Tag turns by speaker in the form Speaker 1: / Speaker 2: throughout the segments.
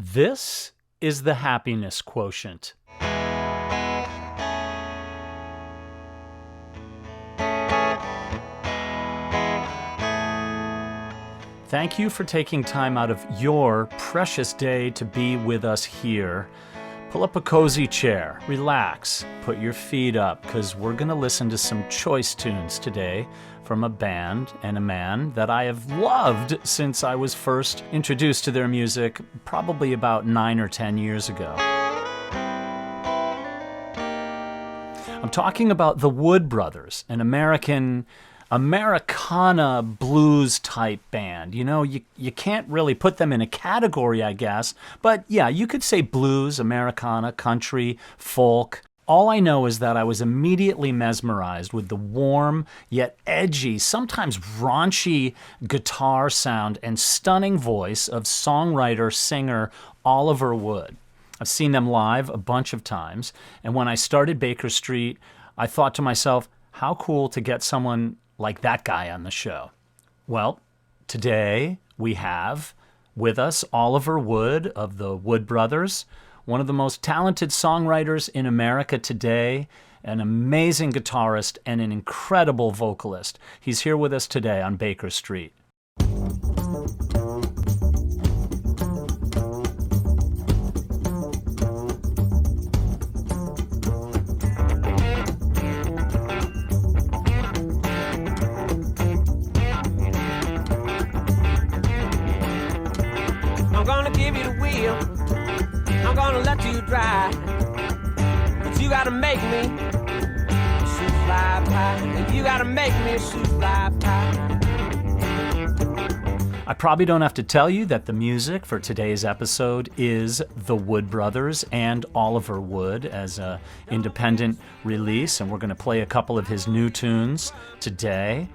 Speaker 1: This is the Happiness Quotient. Thank you for taking time out of your precious day to be with us here. Pull up a cozy chair, relax, put your feet up, because we're going to listen to some choice tunes today from a band and a man that I have loved since I was first introduced to their music, probably about 9 or 10 years ago. I'm talking about the Wood Brothers, an Americana blues type band. You know, you can't really put them in a category, I guess, but yeah, you could say blues, Americana, country, folk. All I know is that I was immediately mesmerized with the warm yet edgy, sometimes raunchy guitar sound and stunning voice of songwriter-singer Oliver Wood. I've seen them live a bunch of times, and when I started Baker Street, I thought to myself, how cool to get someone like that guy on the show. Well, today we have with us Oliver Wood of the Wood Brothers, one of the most talented songwriters in America today, an amazing guitarist, and an incredible vocalist. He's here with us today on Baker Street.
Speaker 2: I'm gonna give you the wheel, I'm gonna let you drive, but you gotta make me a shoe fly pie, and you gotta make me a shoe fly pie.
Speaker 1: I probably don't have to tell you that the music for today's episode is the Wood Brothers and Oliver Wood as an independent release, and we're going to play a couple of his new tunes today.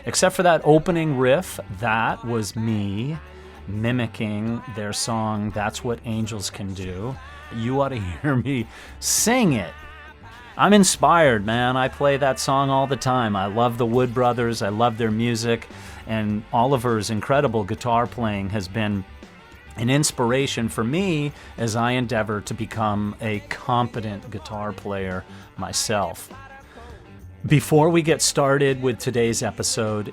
Speaker 1: Except for that opening riff, that was me mimicking their song, That's What Angels Can Do. You ought to hear me sing it. I'm inspired, man. I play that song all the time. I love the Wood Brothers. I love their music. And Oliver's incredible guitar playing has been an inspiration for me as I endeavor to become a competent guitar player myself. Before we get started with today's episode,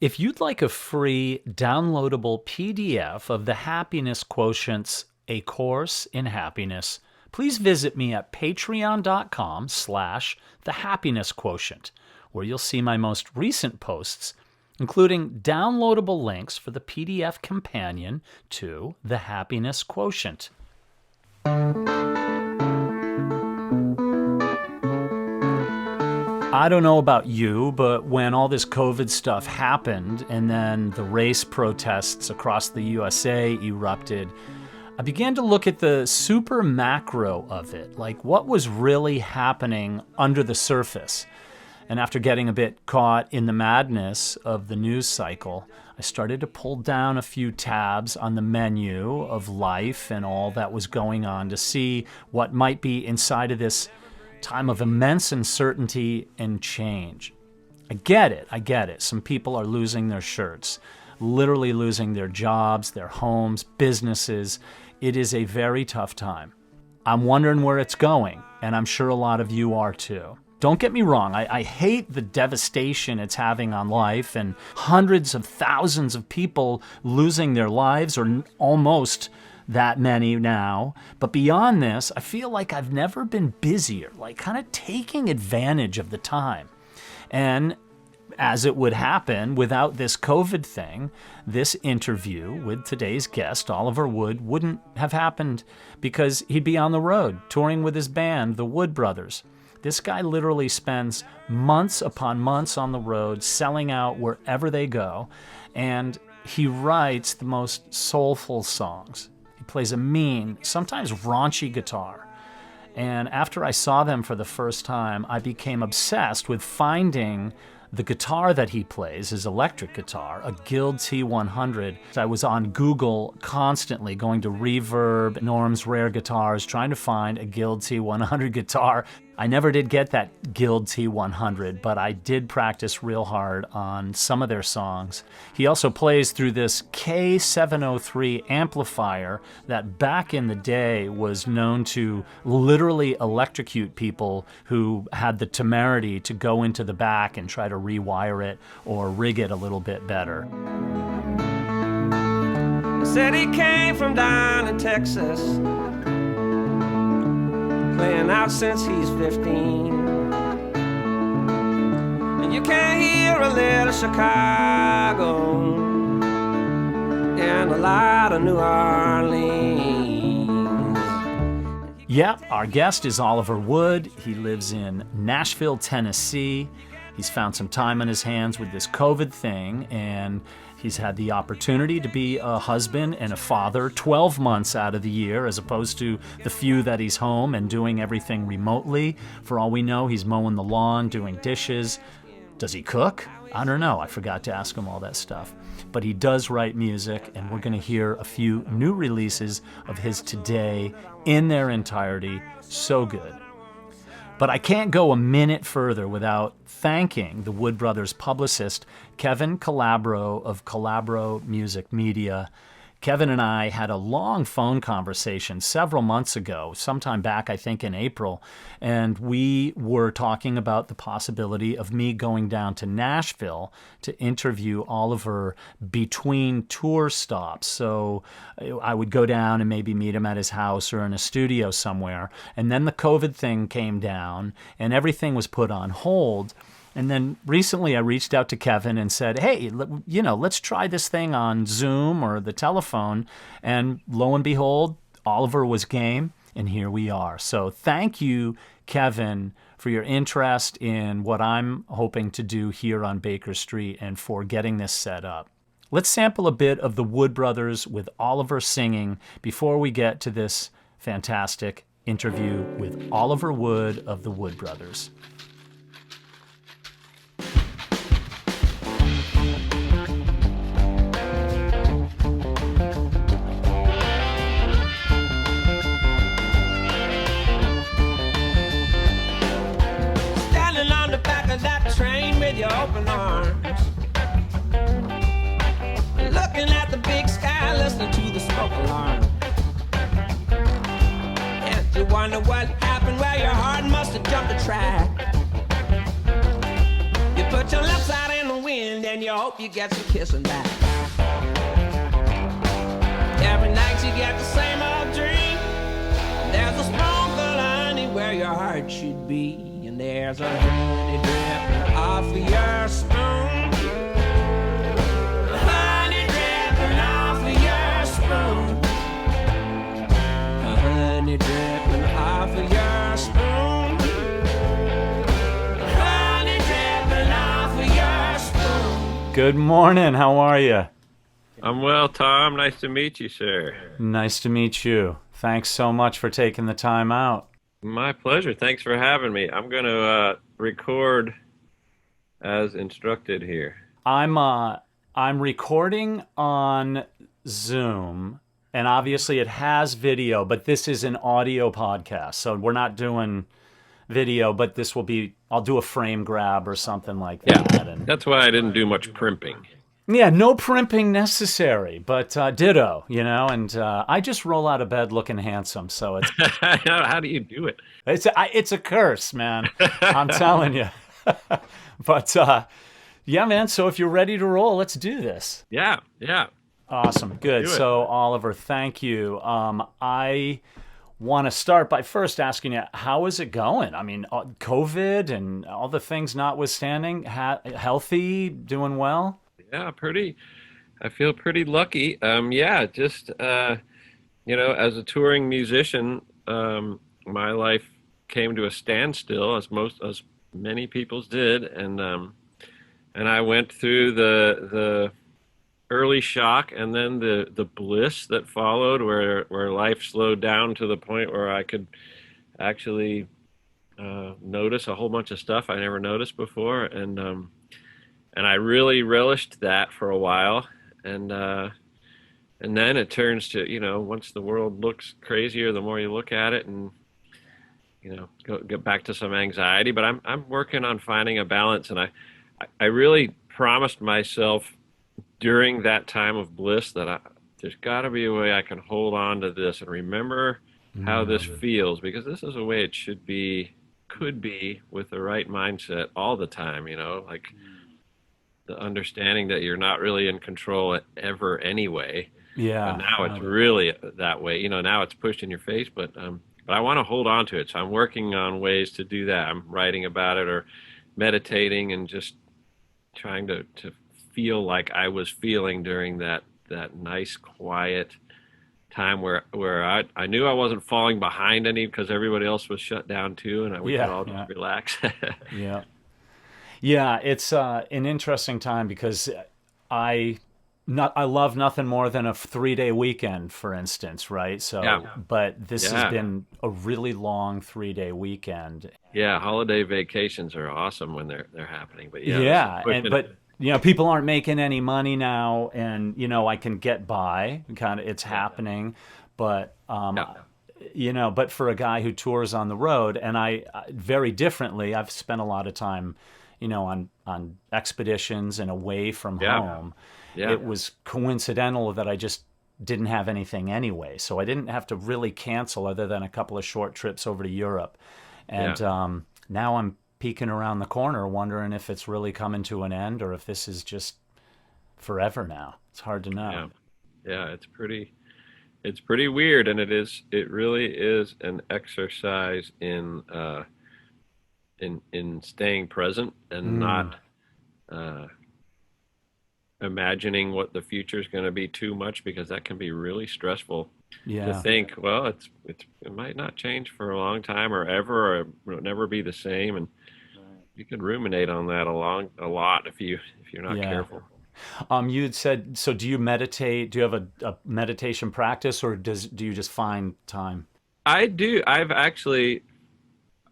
Speaker 1: if you'd like a free downloadable PDF of the Happiness Quotient's A Course in Happiness, please visit me at patreon.com/thehappinessquotient, where you'll see my most recent posts, including downloadable links for the PDF companion to the Happiness Quotient. I don't know about you, but when all this COVID stuff happened and then the race protests across the USA erupted, I began to look at the super macro of it, like what was really happening under the surface. And after getting a bit caught in the madness of the news cycle, I started to pull down a few tabs on the menu of life and all that was going on to see what might be inside of this time of immense uncertainty and change. I get it. Some people are losing their shirts, literally losing their jobs, their homes, businesses. It is a very tough time. I'm wondering where it's going, and I'm sure a lot of you are too. Don't get me wrong, I hate the devastation it's having on life and hundreds of thousands of people losing their lives, or almost that many now. But beyond this, I feel like I've never been busier, like kind of taking advantage of the time. And as it would happen without this COVID thing, this interview with today's guest, Oliver Wood, wouldn't have happened because he'd be on the road touring with his band, the Wood Brothers. This guy literally spends months upon months on the road, selling out wherever they go, and he writes the most soulful songs. He plays a mean, sometimes raunchy guitar. And after I saw them for the first time, I became obsessed with finding the guitar that he plays, his electric guitar, a Guild T100. I was on Google constantly going to Reverb, Norm's Rare Guitars, trying to find a Guild T100 guitar. I never did get that Guild T100, but I did practice real hard on some of their songs. He also plays through this K703 amplifier that back in the day was known to literally electrocute people who had the temerity to go into the back and try to rewire it or rig it a little bit better.
Speaker 2: Said he came from down in Texas, playing out since he's 15. And you can't hear a little Chicago and a lot of New Orleans.
Speaker 1: Yeah, our guest is Oliver Wood. He lives in Nashville, Tennessee. He's found some time on his hands with this COVID thing, and he's had the opportunity to be a husband and a father 12 months out of the year, as opposed to the few that he's home and doing everything remotely. For all we know, he's mowing the lawn, doing dishes. Does he cook? I don't know. I forgot to ask him all that stuff. But he does write music, and we're going to hear a few new releases of his today in their entirety. So good. But I can't go a minute further without thanking the Wood Brothers publicist, Kevin Calabro of Calabro Music Media. Kevin and I had a long phone conversation several months ago, sometime back, I think in April, and we were talking about the possibility of me going down to Nashville to interview Oliver between tour stops. So I would go down and maybe meet him at his house or in a studio somewhere. And then the COVID thing came down and everything was put on hold. And then recently I reached out to Kevin and said, hey, let's try this thing on Zoom or the telephone. And lo and behold, Oliver was game, and here we are. So thank you, Kevin, for your interest in what I'm hoping to do here on Baker Street and for getting this set up. Let's sample a bit of the Wood Brothers with Oliver singing before we get to this fantastic interview with Oliver Wood of the Wood Brothers.
Speaker 2: Your open arms, looking at the big sky, listening to the smoke alarm. And you wonder what happened, well, your heart must have jumped a track. You put your lips out in the wind and you hope you get some kissing back. Every night you get the same old dream. There's a spoonful of honey where your heart should be. And there's a honey dripping off of your spoon. Honey dripping off of your spoon. Honey dripping off of your spoon. Honey dripping off of your spoon.
Speaker 1: Good morning. How are you?
Speaker 3: I'm well, Tom. Nice to meet you, sir.
Speaker 1: Nice to meet you. Thanks so much for taking the time out.
Speaker 3: My pleasure. Thanks for having me. I'm going to record as instructed here.
Speaker 1: I'm recording on Zoom, and obviously it has video, but this is an audio podcast, so we're not doing video, but this will be, I'll do a frame grab or something like that.
Speaker 3: Yeah, that's why I didn't do much primping.
Speaker 1: Yeah, no primping necessary, but ditto, and I just roll out of bed looking handsome, so it's...
Speaker 3: How do you do it?
Speaker 1: It's a curse, man. I'm telling you. But, yeah, man, so if you're ready to roll, let's do this.
Speaker 3: Yeah.
Speaker 1: Awesome, good. So, Oliver, thank you. I want to start by first asking you, how is it going? I mean, COVID and all the things notwithstanding, healthy, doing well?
Speaker 3: Yeah, I feel pretty lucky. Just, as a touring musician, my life came to a standstill, as many people's did, and I went through the early shock and then the bliss that followed, where life slowed down to the point where I could actually notice a whole bunch of stuff I never noticed before, and I really relished that for a while, and then it turns to, once the world looks crazier, the more you look at it, and get back to some anxiety. But I'm working on finding a balance, and I really promised myself during that time of bliss that there's got to be a way I can hold on to this and remember how this feels, because this is the way it could be with the right mindset all the time, like the understanding that you're not really in control ever anyway. But
Speaker 1: Yeah.
Speaker 3: now it's really that way. Now it's pushed in your face, but I want to hold on to it. So I'm working on ways to do that. I'm writing about it or meditating and just trying to feel like I was feeling during that nice, quiet time where I knew I wasn't falling behind any because everybody else was shut down too, and we could all just relax.
Speaker 1: Yeah. Yeah, it's an interesting time because I I love nothing more than a 3 day weekend, for instance, right? So,
Speaker 3: Yeah.
Speaker 1: but this has
Speaker 3: Yeah.
Speaker 1: been a really long 3 day weekend.
Speaker 3: Yeah, holiday vacations are awesome when they're happening. But yeah, this is
Speaker 1: Yeah, and
Speaker 3: pushing it.
Speaker 1: but people aren't making any money now, and I can get by. Kind of, it's happening, but
Speaker 3: Yeah.
Speaker 1: but for a guy who tours on the road, and very differently, I've spent a lot of time, on expeditions and away from
Speaker 3: Yeah.
Speaker 1: home.
Speaker 3: Yeah.
Speaker 1: It was coincidental that I just didn't have anything anyway, so I didn't have to really cancel other than a couple of short trips over to Europe. And
Speaker 3: Yeah.
Speaker 1: now I'm peeking around the corner, wondering if it's really coming to an end or if this is just forever now. It's hard to know.
Speaker 3: Yeah. Yeah, it's pretty weird, and it really is an exercise in staying present and not uh imagining what the future is going to be too much, because that can be really stressful to
Speaker 1: Yeah.
Speaker 3: think, well, it might not change for a long time or ever, or it'll never be the same, and you can ruminate on that a lot if you're not
Speaker 1: Yeah.
Speaker 3: careful.
Speaker 1: You had said, so do you meditate? Do you have a meditation practice, or do you just find time?
Speaker 3: I do. I've actually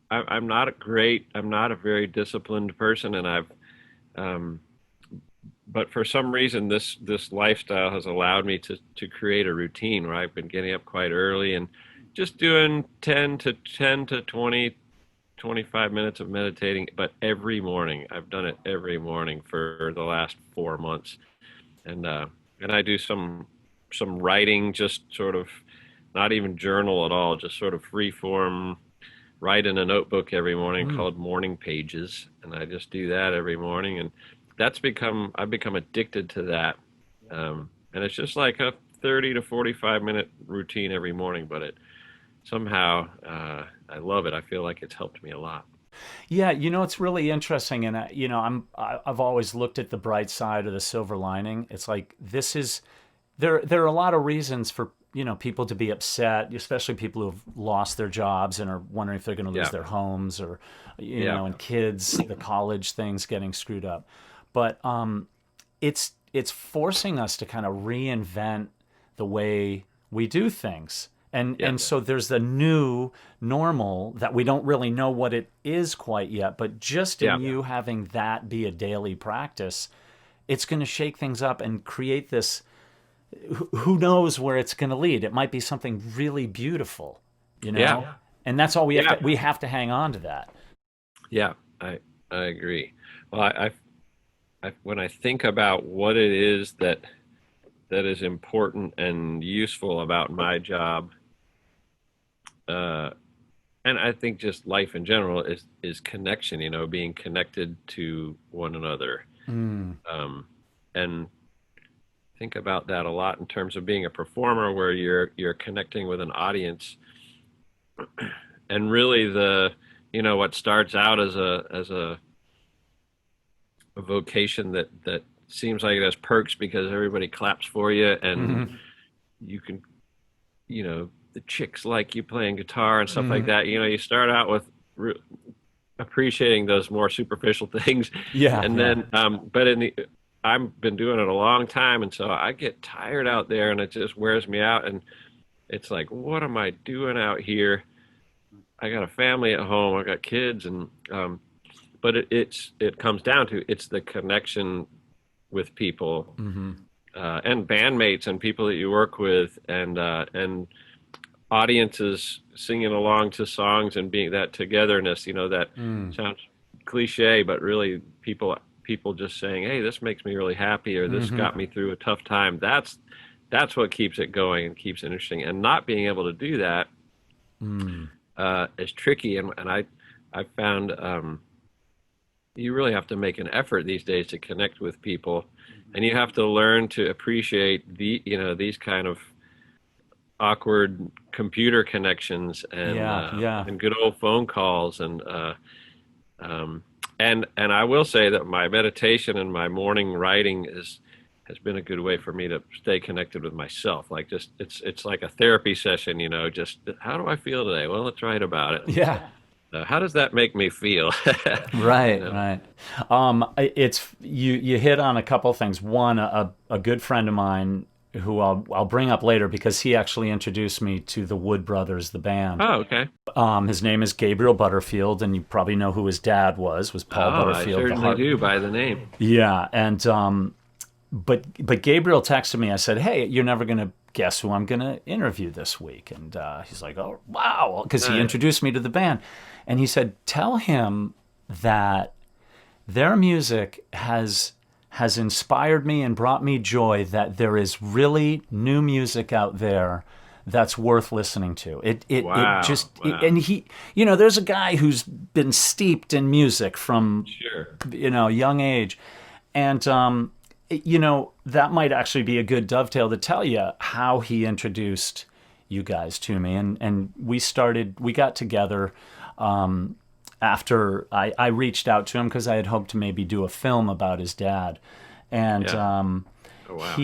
Speaker 3: I'm not a very disciplined person, and um but for some reason this lifestyle has allowed me to create a routine where I've been getting up quite early and just doing 10 to 20 25 minutes of meditating, but every morning. I've done it every morning for the last 4 months. And I do some writing, just sort of not even journal at all, just sort of free form, write in a notebook every morning called Morning Pages, and I just do that every morning. And I've become addicted to that. And it's just like a 30 to 45 minute routine every morning, but it somehow, I love it. I feel like it's helped me a lot.
Speaker 1: Yeah, it's really interesting, and I've always looked at the bright side or the silver lining. It's like this is there are a lot of reasons for people to be upset, especially people who've lost their jobs and are wondering if they're going to lose
Speaker 3: Yeah.
Speaker 1: their homes, or
Speaker 3: Yeah.
Speaker 1: and kids, the college things getting screwed up. But it's forcing us to kind of reinvent the way we do things. And
Speaker 3: Yeah.
Speaker 1: so there's the new normal that we don't really know what it is quite yet, but just
Speaker 3: Yeah.
Speaker 1: in you having that be a daily practice, it's going to shake things up and create this, who knows where it's going to lead. It might be something really beautiful,
Speaker 3: Yeah.
Speaker 1: And that's all
Speaker 3: Yeah.
Speaker 1: we have to hang on to that.
Speaker 3: Yeah. I agree. Well, when I think about what it is that is important and useful about my job, and I think just life in general is connection, being connected to one another. And think about that a lot in terms of being a performer, where you're connecting with an audience, and really what starts out as a vocation that seems like it has perks because everybody claps for you, and you can, the chicks like you playing guitar and stuff like that. You start out with appreciating those more superficial things.
Speaker 1: Yeah,
Speaker 3: And then, but I've been doing it a long time, and so I get tired out there, and it just wears me out. And it's like, what am I doing out here? I got a family at home, I got kids, and but it comes down to it's the connection with people, and bandmates and people that you work with, and audiences singing along to songs and being that togetherness, that
Speaker 1: Mm.
Speaker 3: sounds cliche, but really people just saying, "Hey, this makes me really happy," or "This
Speaker 1: Hmm.
Speaker 3: got me through a tough time." That's what keeps it going and keeps it interesting. And not being able to do that
Speaker 1: Mm.
Speaker 3: is tricky. And I found you really have to make an effort these days to connect with people, and you have to learn to appreciate these kind of awkward computer connections
Speaker 1: Yeah, yeah.
Speaker 3: and good old phone calls um, and I will say that my meditation and my morning writing has been a good way for me to stay connected with myself. Like just it's like a therapy session, just how do I feel today? Well, let's write about it. And,
Speaker 1: Yeah.
Speaker 3: how does that make me feel? you
Speaker 1: Right,
Speaker 3: know.
Speaker 1: right. It's you hit on a couple things. One, a good friend of mine who I'll bring up later because he actually introduced me to the Wood Brothers, the band.
Speaker 3: Oh, okay.
Speaker 1: His name is Gabriel Butterfield, and you probably know who his dad was Paul
Speaker 3: Oh, I
Speaker 1: Butterfield, the
Speaker 3: certainly
Speaker 1: heart.
Speaker 3: do by the name.
Speaker 1: Yeah, and but Gabriel texted me. I said, "Hey, you're never gonna guess who I'm gonna interview this week." And he's like, "Oh, wow," because he
Speaker 3: Nice.
Speaker 1: introduced me to the band, and he said, "Tell him that their music has inspired me and brought me joy. That there is really new music out there." That's worth listening to.
Speaker 3: Wow.
Speaker 1: And
Speaker 3: Wow.
Speaker 1: he, there's a guy who's been steeped in music from
Speaker 3: Sure.
Speaker 1: young age. And, that might actually be a good dovetail to tell you how he introduced you guys to me. And we got together after I reached out to him because I had hoped to maybe do a film about his dad. And
Speaker 3: Yeah. Oh, wow.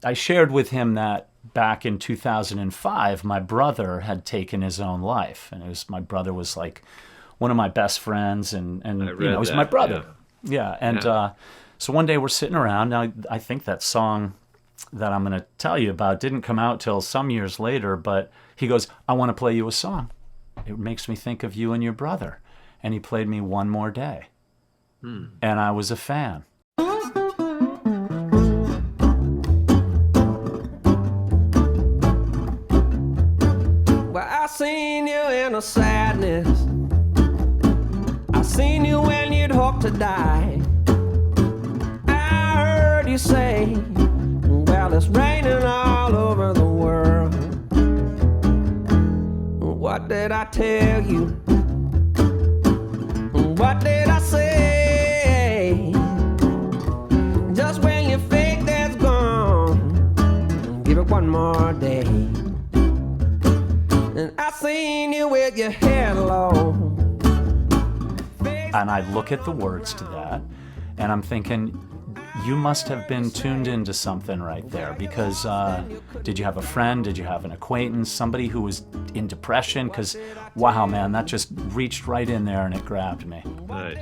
Speaker 1: I shared with him that back in 2005, my brother had taken his own life. And my brother was like one of my best friends and
Speaker 3: I read
Speaker 1: he's my
Speaker 3: that.
Speaker 1: brother. Yeah. And,
Speaker 3: Yeah.
Speaker 1: so one day we're sitting around. Now, I think that song that I'm going to tell you about didn't come out till some years later, but he goes, "I want to play you a song. It makes me think of you and your brother." And he played me One More Day. And I was a fan.
Speaker 2: Well, I seen you in a sadness. I seen you when you'd hope to die. I heard you say, well, it's raining all over the world. What did I tell you? What did I say? Just when you think that's gone, give it one more day. And I seen you with your head low.
Speaker 1: And I look at the words to that, and I'm thinking, you must have been tuned into something right there because did you have a friend? Did you have an acquaintance? Somebody who was in depression? Because, wow, man, that just reached right in there and it grabbed me.
Speaker 3: Nice.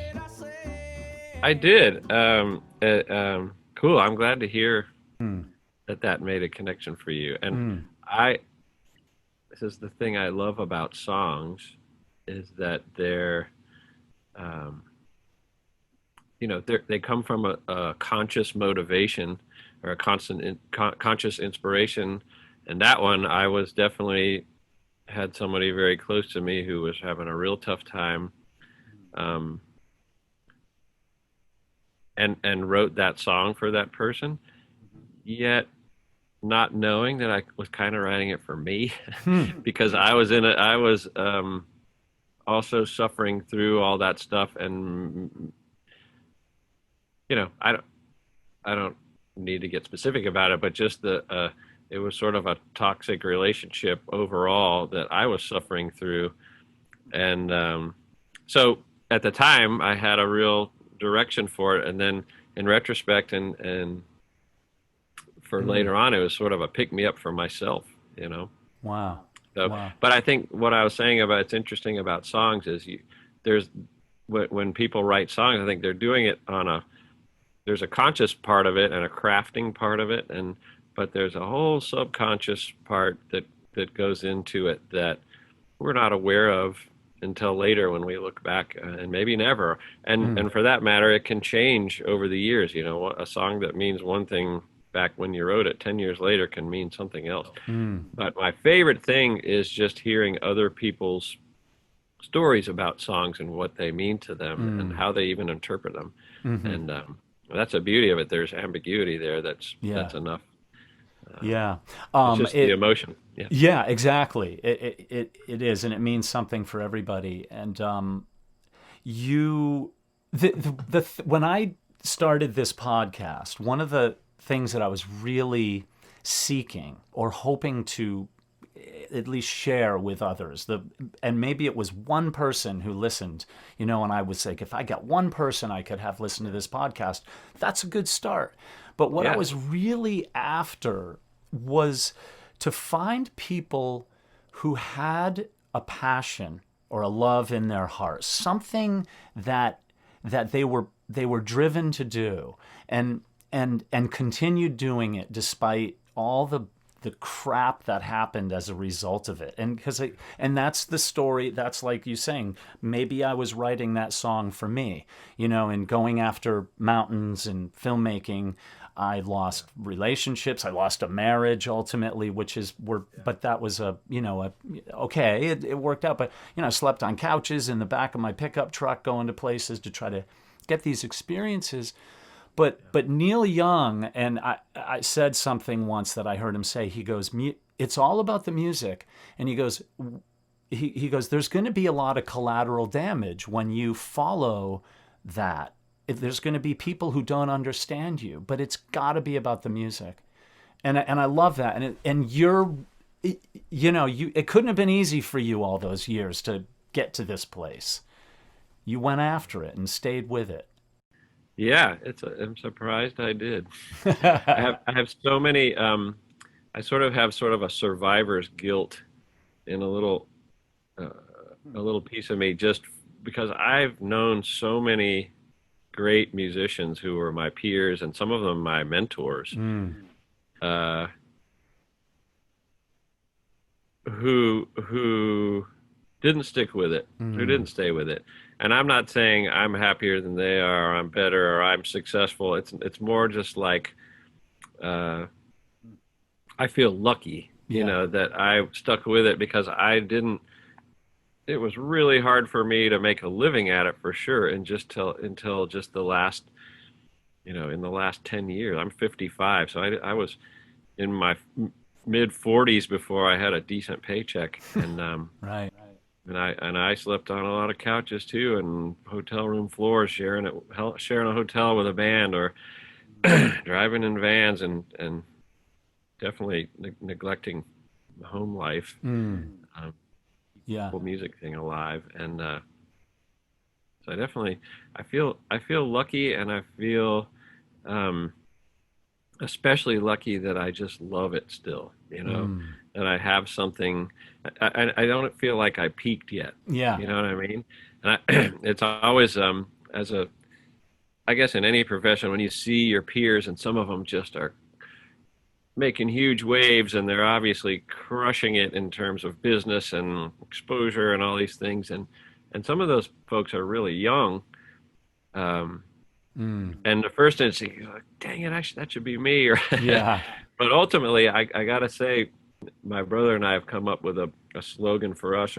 Speaker 3: I did. Cool. I'm glad to hear that made a connection for you. And this is the thing I love about songs is that they come from a conscious motivation or a conscious inspiration. And that one, I was definitely had somebody very close to me who was having a real tough time, and wrote that song for that person, yet not knowing that I was kind of writing it for me because I was also suffering through all that stuff, and I don't need to get specific about it, but just it was sort of a toxic relationship overall that I was suffering through. And so at the time I had a real direction for it. And then in retrospect and for later on, it was sort of a pick me up for myself.
Speaker 1: Wow.
Speaker 3: So,
Speaker 1: Wow.
Speaker 3: but I think what I was saying about it's interesting about songs is there's when people write songs, I think they're doing it there's a conscious part of it and a crafting part of it, but there's a whole subconscious part that goes into it that we're not aware of until later when we look back, and maybe never. And for that matter, it can change over the years. A song that means one thing back when you wrote it 10 years later can mean something else.
Speaker 1: Mm.
Speaker 3: But my favorite thing is just hearing other people's stories about songs and what they mean to them and how they even interpret them.
Speaker 1: Mm-hmm.
Speaker 3: And that's the beauty of it. There's ambiguity there. That's enough.
Speaker 1: Yeah.
Speaker 3: It's just the emotion. Yeah.
Speaker 1: Yeah, exactly. It is, and it means something for everybody. And when I started this podcast, one of the things that I was really seeking or hoping to at least share with others, and maybe it was one person who listened, and I was like, if I got one person I could have listen to this podcast, that's a good start. But what I was really after was to find people who had a passion or a love in their hearts, something that they were driven to do, and continued doing it despite all the crap that happened as a result of it. And that's the story. That's like you saying, maybe I was writing that song for me, and going after mountains and filmmaking. I lost relationships. I lost a marriage ultimately, but that was okay. It worked out. But, I slept on couches in the back of my pickup truck going to places to try to get these experiences. But Neil Young, and I said something once that I heard him say, he goes, it's all about the music. And he goes, there's going to be a lot of collateral damage when you follow that. If there's going to be people who don't understand you, but it's got to be about the music. And I love that. And it couldn't have been easy for you all those years to get to this place. You went after it and stayed with it.
Speaker 3: Yeah, I'm surprised I did. I have so many. I sort of have a survivor's guilt in a little piece of me, just because I've known so many great musicians who were my peers and some of them my mentors, who didn't stick with it, who didn't stay with it. And I'm not saying I'm happier than they are, or I'm better, or I'm successful. It's more just like I feel lucky, that I stuck with it, because I didn't. It was really hard for me to make a living at it, for sure, and until just the last, in the last 10 years. I'm 55, so I was in my mid 40s before I had a decent paycheck, and
Speaker 1: right.
Speaker 3: And I slept on a lot of couches too, and hotel room floors, sharing a hotel with a band, or driving in vans, and definitely neglecting home life. Whole music thing alive, and so I feel lucky, and I feel especially lucky that I just love it still, that I have something. I don't feel like I peaked yet.
Speaker 1: Yeah.
Speaker 3: You know what I mean? And it's always, I guess in any profession, when you see your peers and some of them just are making huge waves and they're obviously crushing it in terms of business and exposure and all these things. And some of those folks are really young. And the first instinct, you're like, dang it, that should be me.
Speaker 1: Yeah.
Speaker 3: But ultimately, I got to say, my brother and I have come up with a slogan for us,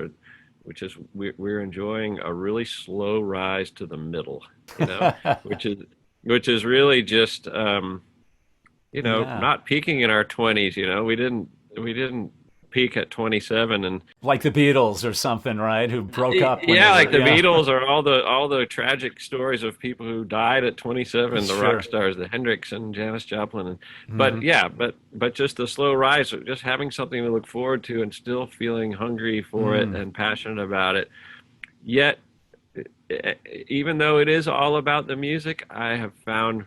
Speaker 3: which is we're enjoying a really slow rise to the middle, which is really just, not peaking in our 20s. We didn't peak at 27 and
Speaker 1: like the Beatles or something, right? Who broke up.
Speaker 3: Like the Beatles, or all the tragic stories of people who died at 27, the rock stars, the Hendrix and Janis Joplin, but just the slow rise, just having something to look forward to and still feeling hungry for it and passionate about it. Yet, even though it is all about the music, I have found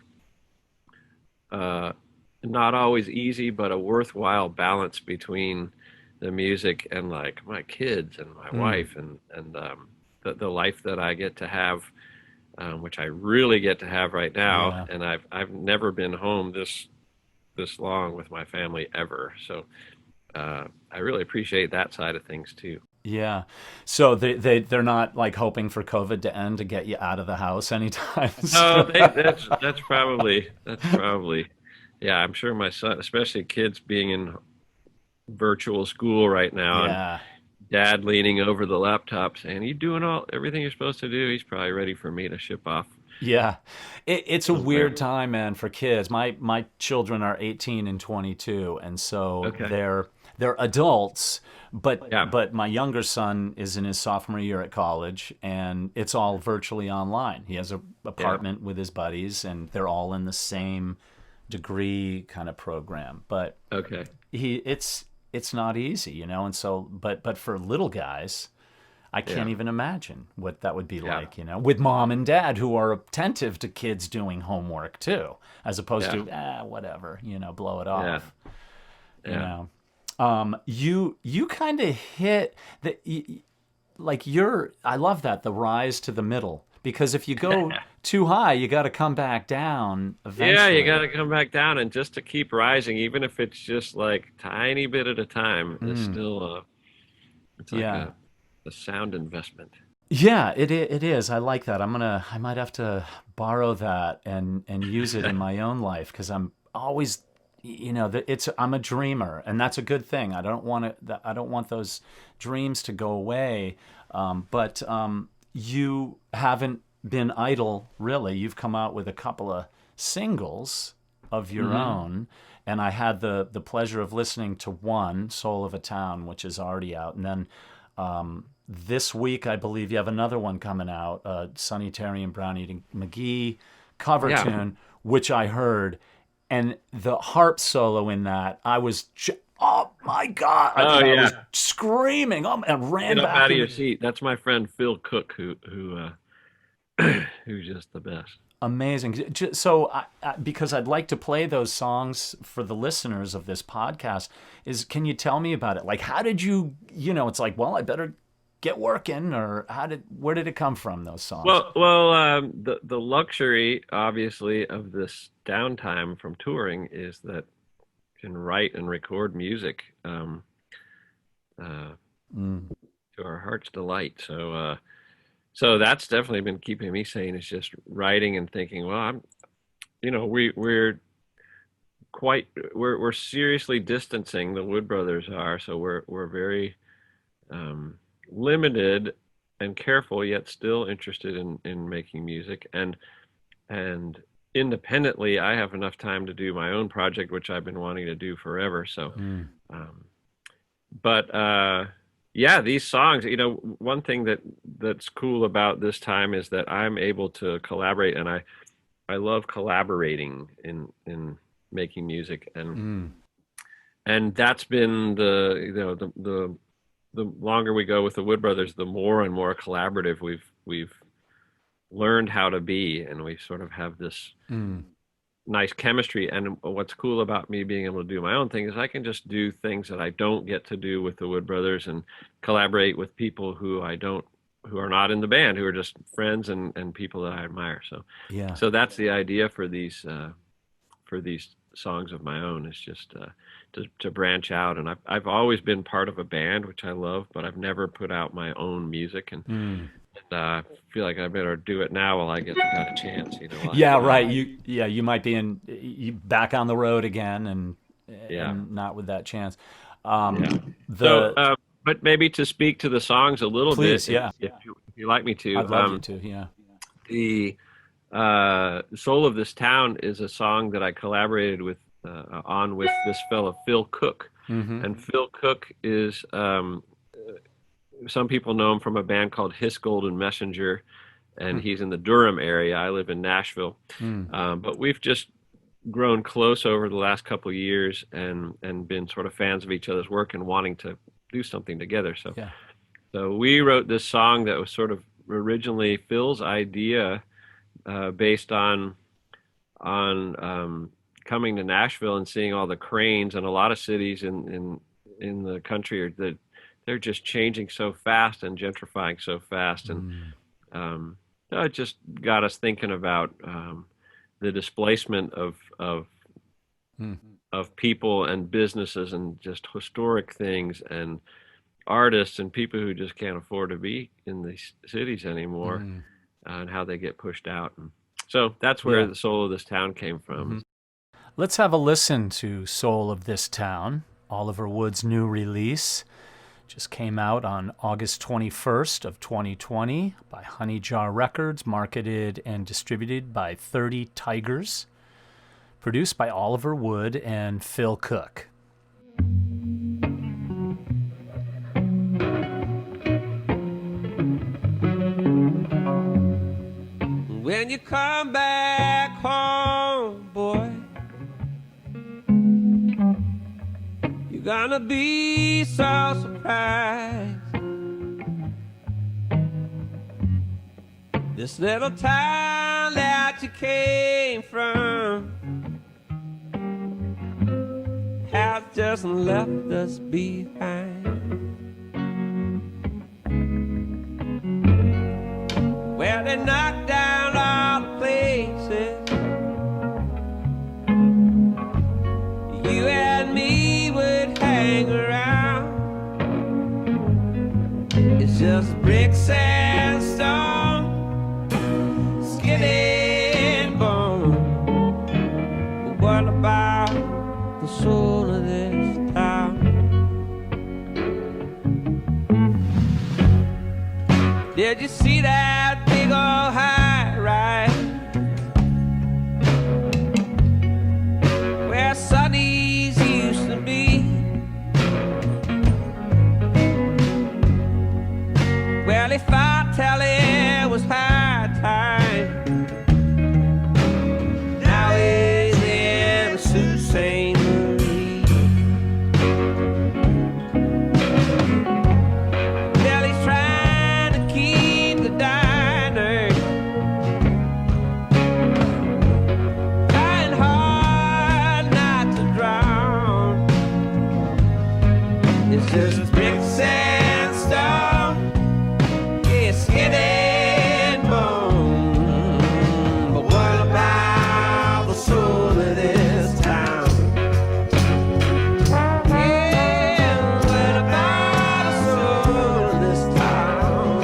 Speaker 3: not always easy, but a worthwhile balance between the music and like my kids and my wife and the life that I get to have, which I really get to have right now. Yeah. And I've never been home this long with my family ever. So I really appreciate that side of things too.
Speaker 1: Yeah. So they're not like hoping for COVID to end to get you out of the house anytime soon.
Speaker 3: No, that's probably Yeah, I'm sure my son, especially kids being in virtual school right now, and
Speaker 1: Yeah.
Speaker 3: dad leaning over the laptop saying, "You doing all everything you're supposed to do?" He's probably ready for me to ship off
Speaker 1: Yeah, it's a
Speaker 3: somewhere.
Speaker 1: weird time, man, for kids. My children are 18 and 22, and so
Speaker 3: Okay.
Speaker 1: they're adults.
Speaker 3: Yeah.
Speaker 1: But my younger son is in his sophomore year at college, and it's all virtually online. He has a
Speaker 3: Yeah.
Speaker 1: apartment with his buddies, and they're all in the same degree kind of program. But
Speaker 3: Okay.
Speaker 1: it's not easy, And so, but for little guys. I
Speaker 3: Yeah.
Speaker 1: can't even imagine what that would be
Speaker 3: Yeah.
Speaker 1: like, with mom and dad who are attentive to kids doing homework too, as opposed
Speaker 3: Yeah.
Speaker 1: to whatever, blow it
Speaker 3: Yeah.
Speaker 1: off, you
Speaker 3: Yeah.
Speaker 1: know. You kind of hit like you're. I love that, the rise to the middle, because if you go too high, you got to come back down
Speaker 3: Yeah, you got
Speaker 1: eventually.
Speaker 3: to come back down, and just to keep rising, even if it's just like tiny bit at a time, is
Speaker 1: Mm,
Speaker 3: still it's like
Speaker 1: yeah.
Speaker 3: a sound investment.
Speaker 1: Yeah, it is. I like that. I might have to borrow that and use it in my own life because I'm always, I'm a dreamer, and that's a good thing. I don't want those dreams to go away. But you haven't been idle, really. You've come out with a couple of singles of your
Speaker 3: Hmm.
Speaker 1: own, and I had the pleasure of listening to one, "Soul of a Town," which is already out, and then this week, I believe you have another one coming out, Sonny Terry and Brown Eating McGee cover
Speaker 3: Yeah.
Speaker 1: tune, which I heard, and the harp solo in that, oh my God! I
Speaker 3: Oh
Speaker 1: mean, I
Speaker 3: yeah.
Speaker 1: was screaming, and
Speaker 3: Get
Speaker 1: ran
Speaker 3: up
Speaker 1: back
Speaker 3: out of
Speaker 1: in
Speaker 3: your
Speaker 1: the.
Speaker 3: seat. That's my friend Phil Cook, who's just the best.
Speaker 1: Amazing. So, because I'd like to play those songs for the listeners of this podcast, can you tell me about it? Like, how did you, it's like, well, I better get working, or where did it come from, those songs?
Speaker 3: The luxury, obviously, of this downtime from touring is that you can write and record music uh,
Speaker 1: Mm,
Speaker 3: to our heart's delight. So that's definitely been keeping me sane. Is just writing and thinking. Well, we're quite we're seriously distancing. The Wood Brothers are, so we're very um, limited and careful, yet still interested in making music. And independently, I have enough time to do my own project, which I've been wanting to do forever.
Speaker 1: mm,
Speaker 3: Um, but yeah, these songs, one thing that's cool about this time is that I'm able to collaborate, and I love collaborating in making music,
Speaker 1: mm.
Speaker 3: and that's been the longer we go with the Wood Brothers, the more and more collaborative we've learned how to be, and we sort of have this
Speaker 1: Mm.
Speaker 3: nice chemistry. And what's cool about me being able to do my own thing is I can just do things that I don't get to do with the Wood Brothers, and collaborate with people who are not in the band, who are just friends and people that I admire. So
Speaker 1: Yeah.
Speaker 3: so that's the idea for these songs of my own, is just to branch out. And I've always been part of a band, which I love, but I've never put out my own music, and
Speaker 1: Mm.
Speaker 3: feel like I better do it now while I got a chance.
Speaker 1: Yeah, right. You might be you back on the road again,
Speaker 3: Yeah,
Speaker 1: and not with that chance.
Speaker 3: yeah. So,
Speaker 1: The
Speaker 3: but maybe to speak to the songs a little bit,
Speaker 1: Please, yeah,
Speaker 3: if you like me to.
Speaker 1: I'd love you to. Yeah.
Speaker 3: The Soul of This Town is a song that I collaborated with this fellow Phil Cook,
Speaker 1: Mm-hmm.
Speaker 3: and Phil Cook is some people know him from a band called His Golden Messenger, and he's in the Durham area. I live in Nashville,
Speaker 1: Mm.
Speaker 3: but we've just grown close over the last couple of years, and been sort of fans of each other's work and wanting to do something together. So
Speaker 1: Yeah.
Speaker 3: so we wrote this song that was sort of originally Phil's idea, based on coming to Nashville and seeing all the cranes, and a lot of cities in the country that they're just changing so fast and gentrifying so fast, and
Speaker 1: Mm.
Speaker 3: it just got us thinking about the displacement
Speaker 1: Mm.
Speaker 3: of people and businesses, and just historic things, and artists and people who just can't afford to be in these cities anymore,
Speaker 1: Mm.
Speaker 3: and how they get pushed out. And so that's where
Speaker 1: Yeah.
Speaker 3: the Soul of This Town came
Speaker 1: Mm-hmm.
Speaker 3: from.
Speaker 1: Let's have a listen to Soul of This Town, Oliver Wood's new release. Just came out on August 21st of 2020 by Honey Jar Records, marketed and distributed by 30 Tigers, produced by Oliver Wood and Phil Cook.
Speaker 2: When you come back home, boy, you're gonna be so surprised. This little town that you came from has just left us behind. Well, they knocked down all the places you and me would hang around. It's just bricks and stone, skin and bone. But what about the soul of this town? Did you see that big old high rise where Sunny's used to be? Well, if I tell it was high time, now he's in Sault Ste. Marie. Well, he's trying to keep the diner, trying hard not to drown. It's just bricks and stone, yeah, skin and bone. But what about the soul of this town? Yeah, what about the soul of this town?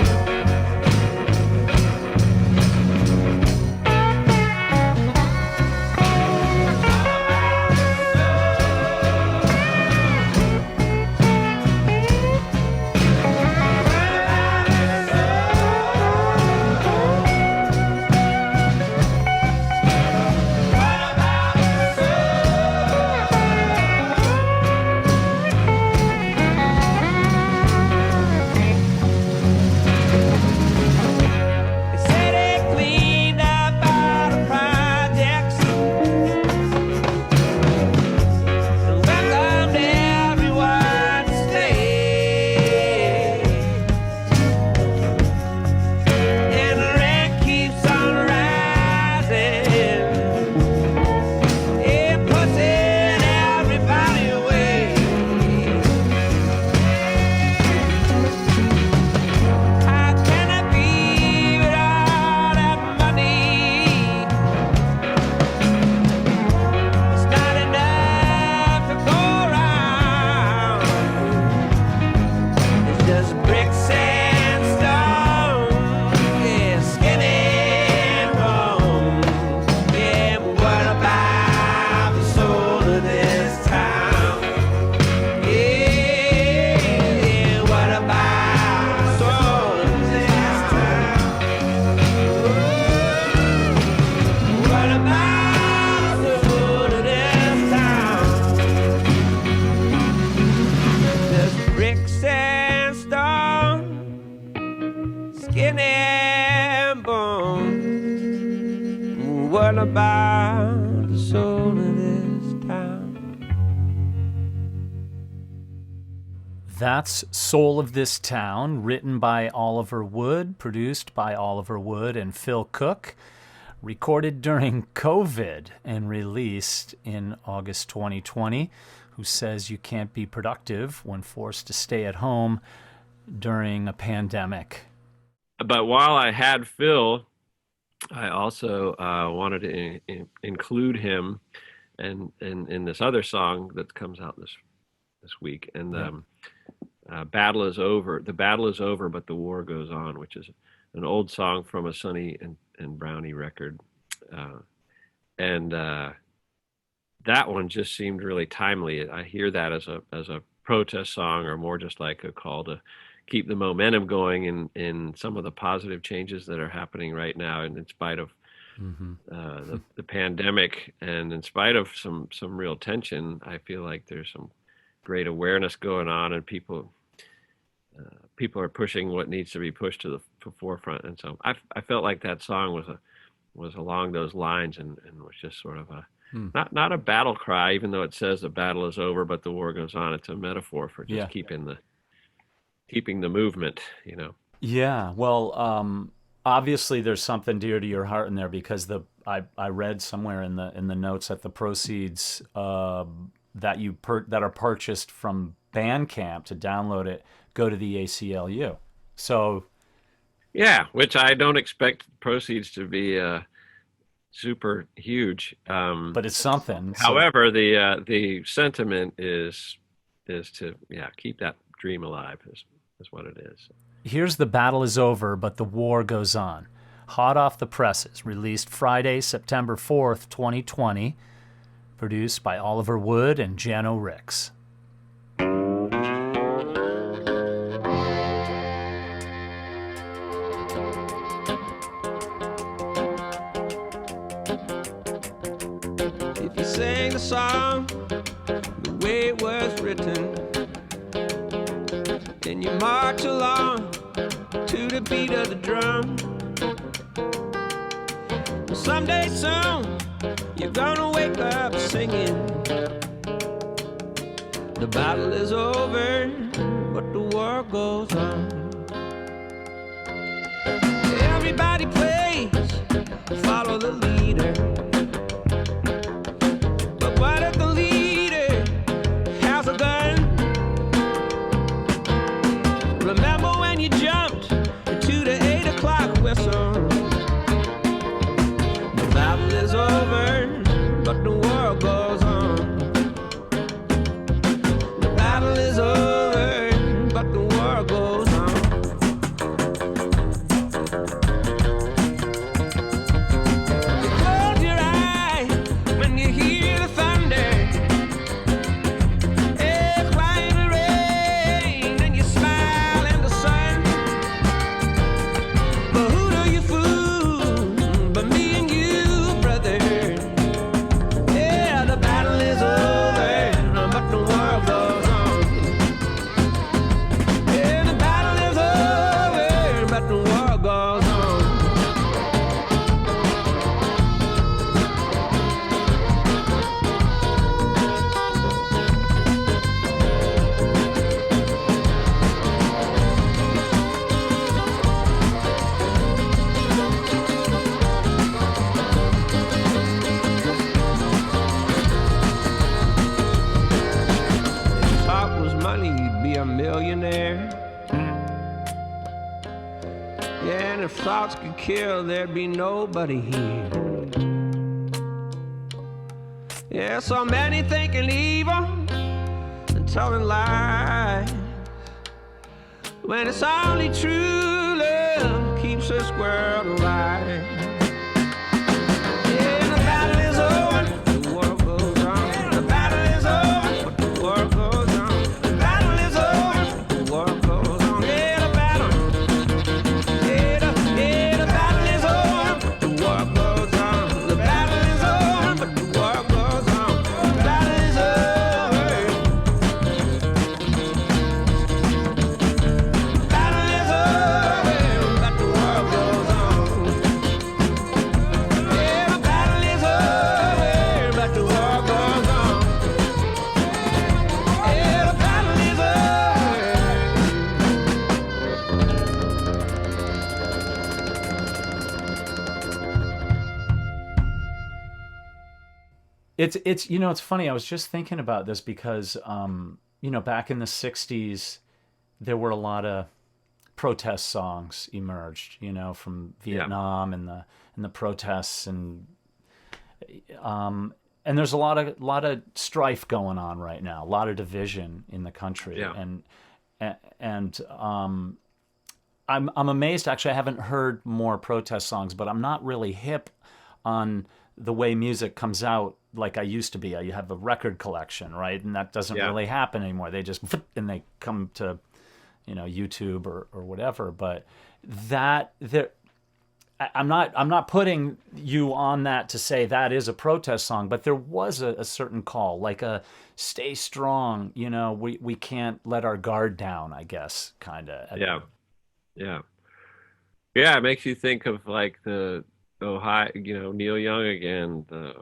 Speaker 2: They say they cleaned up all the projects and welcomed everyone to stay. And the rent keeps on rising, it pushing everybody away. How can I be without that money? It's not enough to go around. It's just bricks and stone, yeah, skin and bone. Yeah, but what about the soul of this town? Yeah, what about the soul of this town? What about the soul of this town? Just bricks and stone, skin and bone. What about the soul of this town?
Speaker 1: That's Soul of This Town, written by Oliver Wood, produced by Oliver Wood and Phil Cook, recorded during COVID and released in August 2020. Who says you can't be productive when forced to stay at home during a pandemic?
Speaker 3: But while I had Phil, I also wanted to include him and in this other song that comes out this week. And Battle is Over. The battle is over, but the war goes on, which is an old song from a Sonny and Brownie record. And that one just seemed really timely. I hear that as a protest song, or more just like a call to keep the momentum going in some of the positive changes that are happening right now, and in spite of the pandemic, and in spite of some real tension. I feel like there's some great awareness going on, and people are pushing what needs to be pushed to the forefront. And so I felt like that song was along those lines, and was just sort of a not a battle cry, even though it says the battle is over, but the war goes on. It's a metaphor for just keeping the movement, you know.
Speaker 1: Yeah. Well, obviously there's something dear to your heart in there, because I read somewhere in the notes that the proceeds that are purchased from Bandcamp to download it go to the ACLU. So
Speaker 3: Yeah, which I don't expect proceeds to be super huge.
Speaker 1: but it's something. So
Speaker 3: However, the sentiment is to keep that dream alive is what it is.
Speaker 1: here's The Battle Is Over, But the War Goes On. Hot off the presses, released Friday, September 4th, 2020. Produced by Oliver Wood and Jano Ricks.
Speaker 2: If you sang the song the way it was written, then you march along to the beat of the drum. Someday soon, you're gonna wake up singing. The battle is over, but the war goes on. Everybody plays, follow the leader. But what if the leader has a gun? Remember when you jumped to the 8 o'clock whistle? The battle is over, but the war goes on. The battle is over, but the war goes on. You close your eyes when you hear the thunder. It's quiet in the rain, and you smile in the sun. But who do you fool but me and you, brother? Yeah, the battle is over, but the war goes on. Yeah, the battle is over, but the war goes on. If talk was money, you'd be a millionaire. Yeah, and if thoughts could kill, there'd be nobody here. Yeah, so many thinking evil and telling lies, when it's only true love keeps us squared alive. Yeah, the battle is over, the war goes on. The battle is over, but the war goes on. The battle is over, the war goes on. Yeah, the battle. Yeah, the battle is over, the war goes on. The battle is over, but the war goes on. The battle is over. The battle is over, but the war goes on. Yeah, the battle is over, but the war goes on. Yeah, the battle is over.
Speaker 1: It's it's funny. I was just thinking about this because back in the '60s, there were a lot of protest songs emerged. From Vietnam and the protests, and there's a lot of strife going on right now. A lot of division in the country.
Speaker 3: Yeah.
Speaker 1: And I'm amazed. Actually, I haven't heard more protest songs, but I'm not really hip on the way music comes out like I used to be. I have a record collection, right? And that doesn't
Speaker 3: Yeah.
Speaker 1: really happen anymore. They just and they come to, YouTube or whatever. But that there, I'm not putting you on that to say that is a protest song, but there was a certain call, like a stay strong. We can't let our guard down. I guess, kind of.
Speaker 3: Yeah. Yeah. Yeah, it makes you think of like the Ohio, Neil Young again, the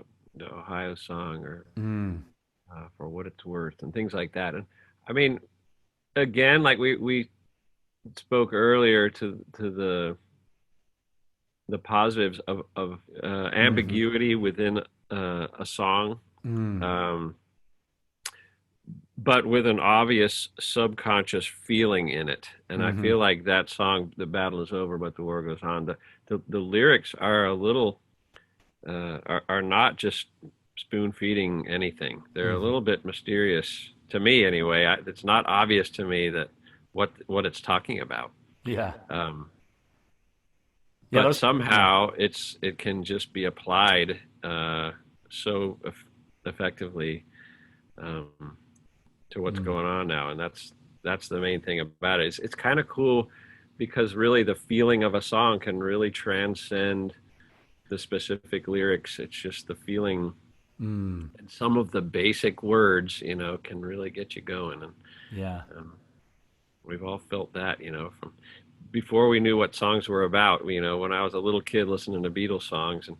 Speaker 3: Ohio song, or
Speaker 1: Mm,
Speaker 3: For What It's Worth, and things like that. And I mean, again, like we spoke earlier to the positives of
Speaker 1: hmm
Speaker 3: ambiguity within a song,
Speaker 1: mm,
Speaker 3: um, but with an obvious subconscious feeling in it. And I
Speaker 1: hmm
Speaker 3: feel like that song, "The Battle Is Over, but the War Goes On," the lyrics are a little are not just spoon feeding anything. They're a
Speaker 1: hmm
Speaker 3: little bit mysterious to me, anyway. It's not obvious to me that what it's talking about.
Speaker 1: Yeah.
Speaker 3: Um,
Speaker 1: Yeah.
Speaker 3: but
Speaker 1: Those. Yeah.
Speaker 3: somehow it can just be applied so effectively um, to what's
Speaker 1: Mm,
Speaker 3: going on now, and that's the main thing about it. It's kind of cool because really the feeling of a song can really transcend the specific lyrics. It's just the feeling,
Speaker 1: mm,
Speaker 3: and some of the basic words, can really get you going. And
Speaker 1: yeah.
Speaker 3: um, we've all felt that, from before we knew what songs were about. When I was a little kid listening to Beatles songs and